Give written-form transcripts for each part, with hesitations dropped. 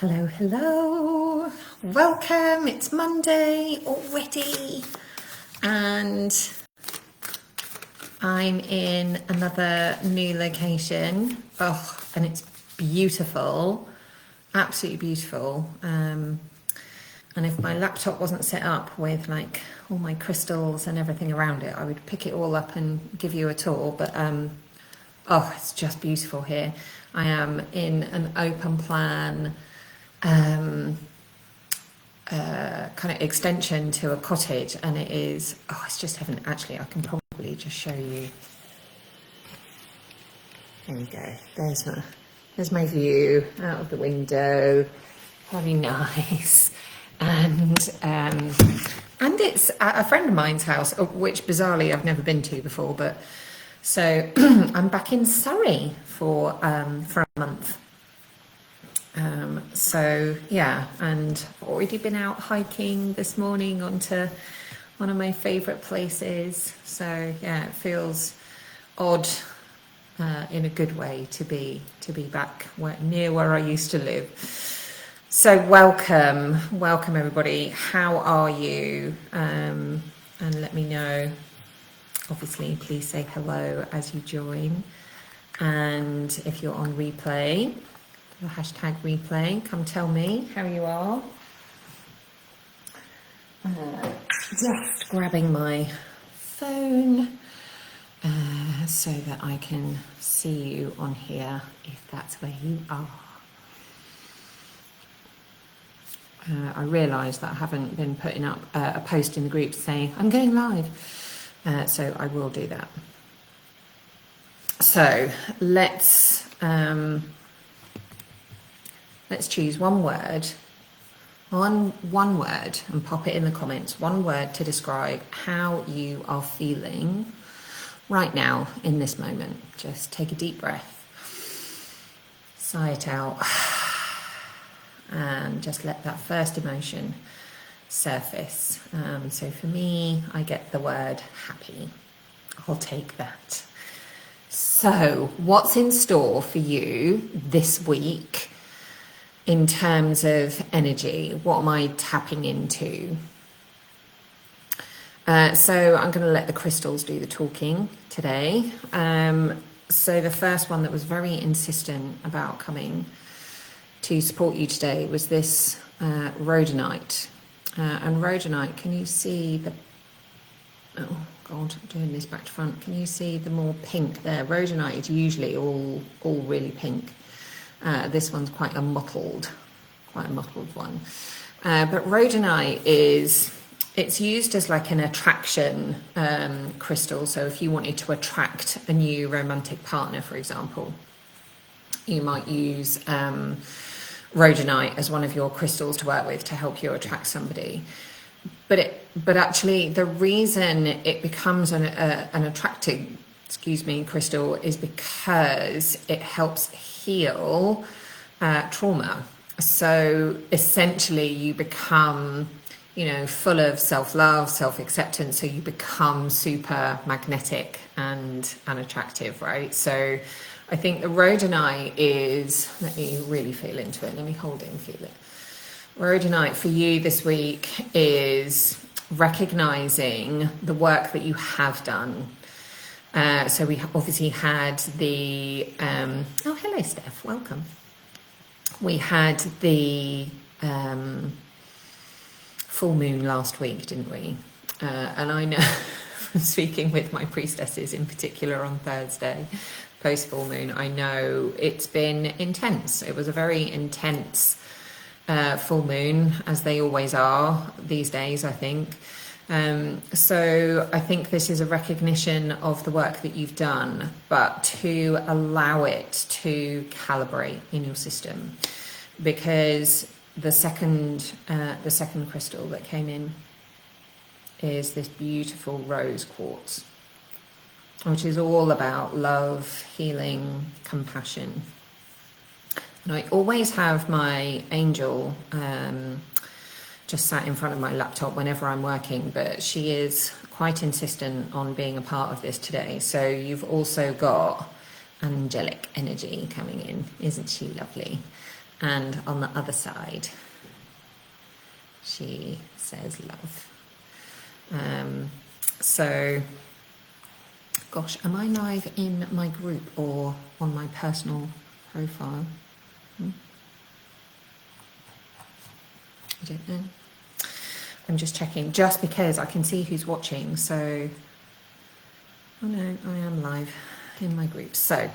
Hello, hello. Welcome. It's Monday already. And I'm in another new location. Oh, and it's beautiful. Absolutely beautiful. And if my laptop wasn't set up with like all my crystals and everything around it, I would pick it all up and give you a tour. But oh, it's just beautiful here. I am in an open plan kind of extension to a cottage, and it is, oh, it's just heaven. Actually, I can probably just show you. There you go. There's my view out of the window. Very nice. And it's at a friend of mine's house, which bizarrely I've never been to before. But so I'm back in Surrey for a month. So yeah, and I've already been out hiking this morning onto one of my favourite places. So yeah, it feels odd in a good way to be back near where I used to live. So welcome everybody. How are you? And let me know. Obviously, please say hello as you join. And if you're on replay, the hashtag replay, come tell me how you are. Just grabbing my phone so that I can see you on here if that's where you are. I realise that I haven't been putting up a post in the group saying I'm going live, so I will do that. So let's choose one word, one word, and pop it in the comments. One word to describe how you are feeling right now in this moment. Just take a deep breath, sigh it out, and just let that first emotion surface. So for me, I get the word happy. I'll take that. So what's in store for you this week? In terms of energy, what am I tapping into? So I'm going to let the crystals do the talking today. So the first one that was very insistent about coming to support you today was this rhodonite. And rhodonite, can you see the... Oh, God, I'm doing this back to front. Can you see the more pink there? Rhodonite is usually all really pink. This one's quite a mottled one. But rhodonite it's used as like an attraction crystal. So if you wanted to attract a new romantic partner, for example, you might use rhodonite as one of your crystals to work with to help you attract somebody. But actually, the reason it becomes an attracting crystal is because it helps heal trauma. So essentially you become, full of self-love, self-acceptance. So you become super magnetic and attractive, right? So I think the rhodonite is, let me really feel into it. Let me hold it and feel it. Rhodonite for you this week is recognizing the work that you have done. So we obviously had the, oh, hello, Steph, welcome. We had the full moon last week, didn't we? And I know from speaking with my priestesses in particular on Thursday, post full moon, I know it's been intense. It was a very intense full moon, as they always are these days, I think. So I think this is a recognition of the work that you've done, but to allow it to calibrate in your system, because the second crystal that came in is this beautiful rose quartz, which is all about love, healing, compassion. And I always have my angel just sat in front of my laptop whenever I'm working, but she is quite insistent on being a part of this today. So you've also got angelic energy coming in, isn't she lovely? And on the other side, she says love. So, gosh, am I live in my group or on my personal profile? I don't know. I'm just checking, just because I can see who's watching. So, oh no, I am live in my group. So,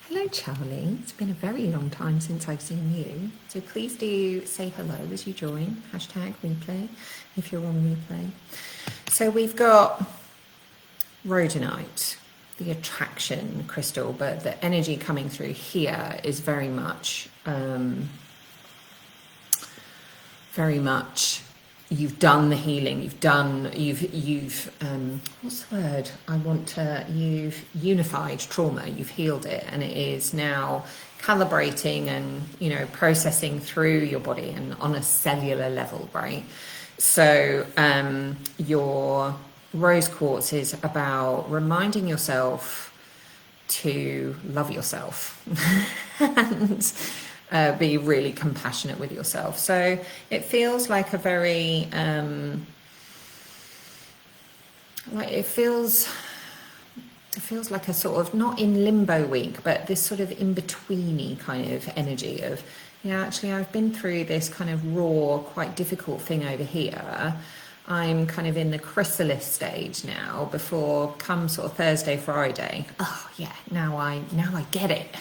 hello Charlie. It's been a very long time since I've seen you. So please do say hello as you join. Hashtag replay if you're on replay. So we've got rhodonite, the attraction crystal, but the energy coming through here is very much you've done the healing, you've what's the word I want to, you've unified trauma, you've healed it, and it is now calibrating and, you know, processing through your body and on a cellular level, right? So your rose quartz is about reminding yourself to love yourself and be really compassionate with yourself. So it feels like a very it feels like a sort of, not in limbo week, but this sort of in-betweeny kind of energy of, yeah, actually I've been through this kind of raw, quite difficult thing over here. I'm kind of in the chrysalis stage now, before come sort of Thursday, Friday. Oh yeah, now I get it.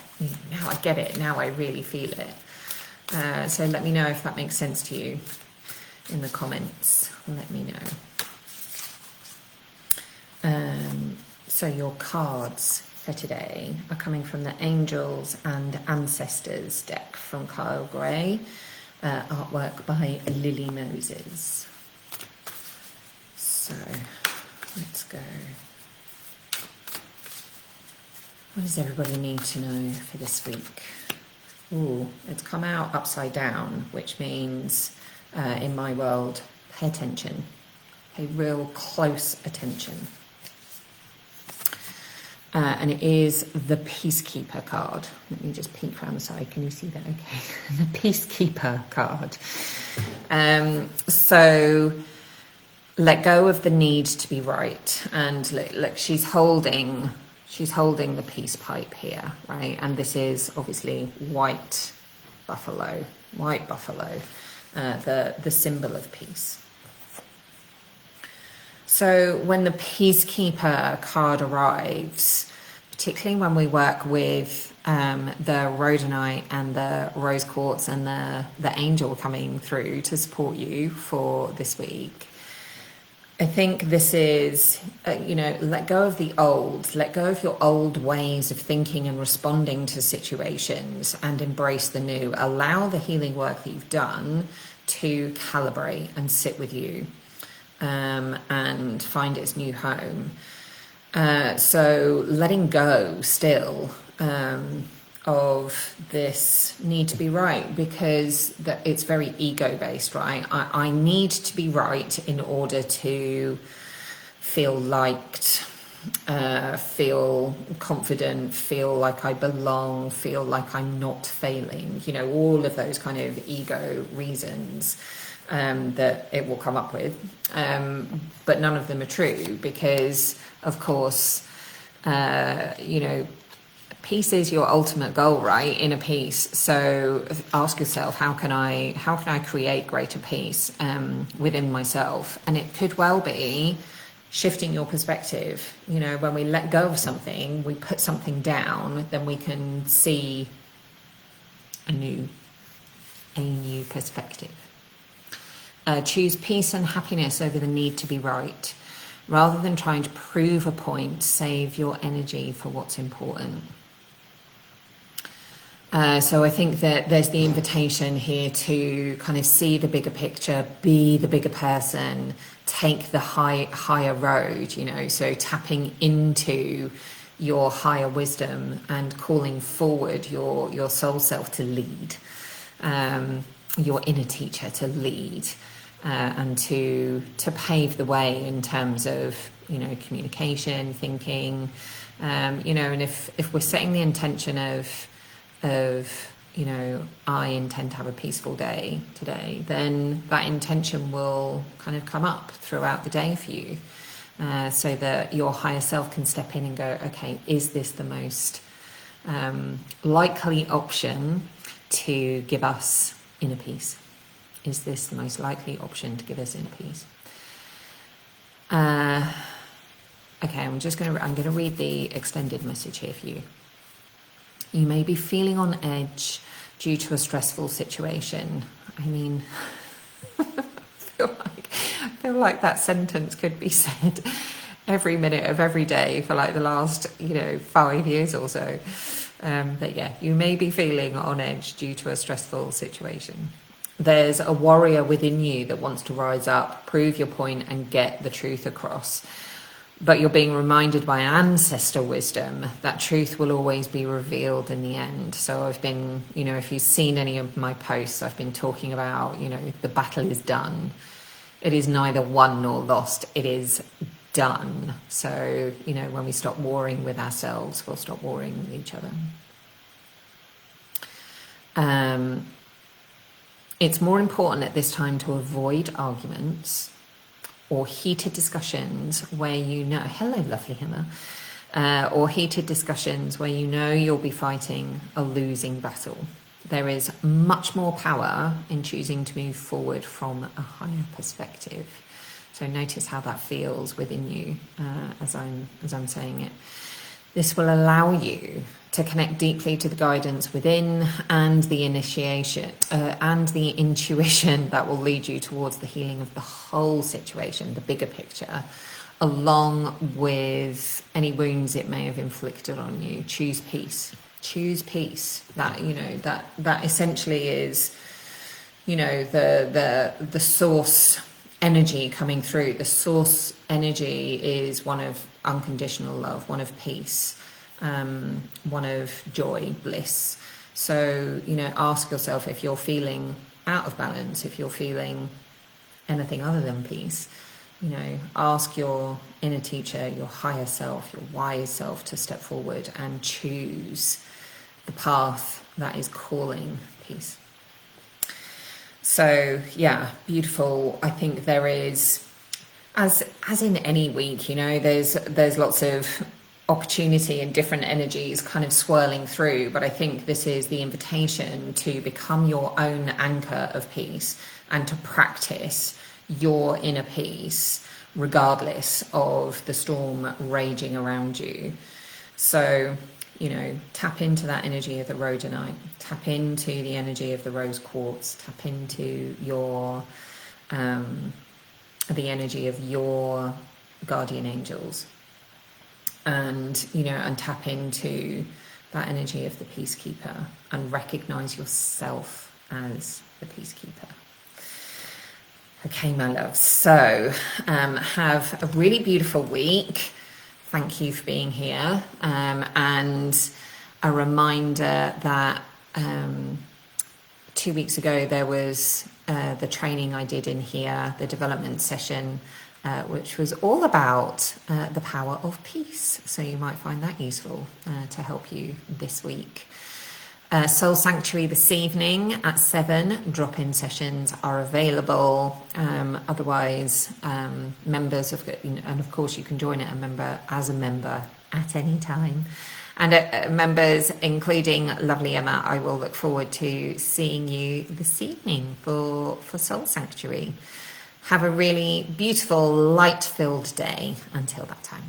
Now I get it. Now I really feel it. So let me know if that makes sense to you in the comments. Let me know. So your cards for today are coming from the Angels and Ancestors deck from Kyle Gray, artwork by Lily Moses. So let's go. What does everybody need to know for this week? Ooh, it's come out upside down, which means in my world, pay attention, pay real close attention. And it is the Peacekeeper card. Let me just peek around the side. Can you see that? Okay. The Peacekeeper card. So let go of the need to be right. And look, she's holding the peace pipe here, right? And this is obviously white buffalo, the symbol of peace. So when the Peacekeeper card arrives, particularly when we work with the rhodonite and the rose quartz and the angel coming through to support you for this week, I think this is, let go of the old, let go of your old ways of thinking and responding to situations, and embrace the new. Allow the healing work that you've done to calibrate and sit with you. And find its new home. So letting go still of this need to be right, because it's very ego-based, right? I need to be right in order to feel liked, feel confident, feel like I belong, feel like I'm not failing, all of those kind of ego reasons that it will come up with, but none of them are true, because of course peace is your ultimate goal, right? Inner peace. So ask yourself, how can I create greater peace within myself? And it could well be shifting your perspective. When we let go of something, we put something down, then we can see a new perspective. Choose peace and happiness over the need to be right. Rather than trying to prove a point, save your energy for what's important. So I think that there's the invitation here to kind of see the bigger picture, be the bigger person, take the higher road, so tapping into your higher wisdom and calling forward your soul self to lead, your inner teacher to lead. And to pave the way in terms of communication, thinking, and if we're setting the intention of you know, I intend to have a peaceful day today, then that intention will kind of come up throughout the day for you, so that your higher self can step in and go, okay, is this the most likely option to give us inner peace? Is this the most likely option to give us inner peace? Okay, I'm going to read the extended message here for you. You may be feeling on edge due to a stressful situation. I mean, I feel like that sentence could be said every minute of every day for like the last, 5 years or so. But yeah, you may be feeling on edge due to a stressful situation. There's a warrior within you that wants to rise up, prove your point, and get the truth across. But you're being reminded by ancestor wisdom that truth will always be revealed in the end. So I've been, if you've seen any of my posts, I've been talking about, the battle is done. It is neither won nor lost. It is done. So, when we stop warring with ourselves, we'll stop warring with each other. It's more important at this time to avoid arguments or heated discussions where hello lovely Hema, or heated discussions where you'll be fighting a losing battle. There is much more power in choosing to move forward from a higher perspective. So notice how that feels within you as I'm saying it. This will allow you to connect deeply to the guidance within and the initiation and the intuition that will lead you towards the healing of the whole situation, the bigger picture, along with any wounds it may have inflicted on you. Choose peace. Choose peace. That that essentially is, the source energy coming through. The source energy is one of unconditional love, one of peace, one of joy, bliss. So, ask yourself if you're feeling out of balance, if you're feeling anything other than peace, ask your inner teacher, your higher self, your wise self to step forward and choose the path that is calling peace. So yeah, beautiful. I think there is, as in any week, there's lots of opportunity and different energies kind of swirling through, but I think this is the invitation to become your own anchor of peace and to practice your inner peace regardless of the storm raging around you. So, tap into that energy of the rhodonite, tap into the energy of the rose quartz, tap into your the energy of your guardian angels, and and tap into that energy of the peacekeeper and recognize yourself as the peacekeeper. Okay, my love. So have a really beautiful week. Thank you for being here. And a reminder that 2 weeks ago there was the training I did in here, the development session, which was all about the power of peace. So you might find that useful to help you this week. Soul Sanctuary this evening at 7. Drop-in sessions are available. Otherwise, members of, and of course you can join it as a member at any time. And members, including lovely Emma, I will look forward to seeing you this evening for Soul Sanctuary. Have a really beautiful, light-filled day until that time.